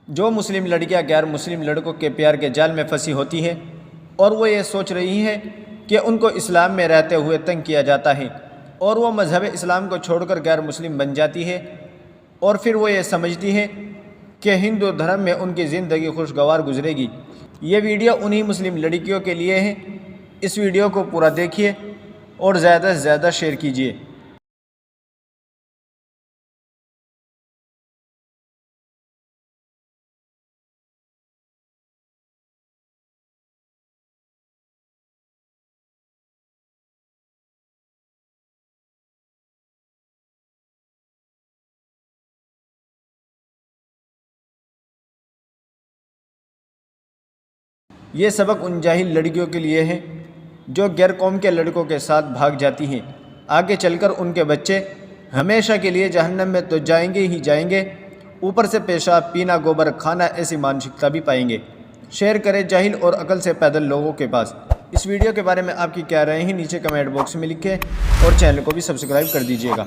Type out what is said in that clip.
جو مسلم لڑکیاں غیر مسلم لڑکوں کے پیار کے جال میں پھنسی ہوتی ہیں اور وہ یہ سوچ رہی ہیں کہ ان کو اسلام میں رہتے ہوئے تنگ کیا جاتا ہے اور وہ مذہب اسلام کو چھوڑ کر غیر مسلم بن جاتی ہے اور پھر وہ یہ سمجھتی ہے کہ ہندو دھرم میں ان کی زندگی خوشگوار گزرے گی، یہ ویڈیو انہی مسلم لڑکیوں کے لیے ہے۔ اس ویڈیو کو پورا دیکھیے اور زیادہ سے زیادہ شیئر کیجیے۔ یہ سبق ان جاہل لڑکیوں کے لیے ہے جو غیر قوم کے لڑکوں کے ساتھ بھاگ جاتی ہیں۔ آگے چل کر ان کے بچے ہمیشہ کے لیے جہنم میں تو جائیں گے ہی جائیں گے، اوپر سے پیشاب پینا گوبر کھانا ایسی مانسکتا بھی پائیں گے۔ شیئر کریں جاہل اور عقل سے پیدل لوگوں کے پاس۔ اس ویڈیو کے بارے میں آپ کی کیا رائے ہیں نیچے کمنٹ باکس میں لکھیں اور چینل کو بھی سبسکرائب کر دیجیے گا۔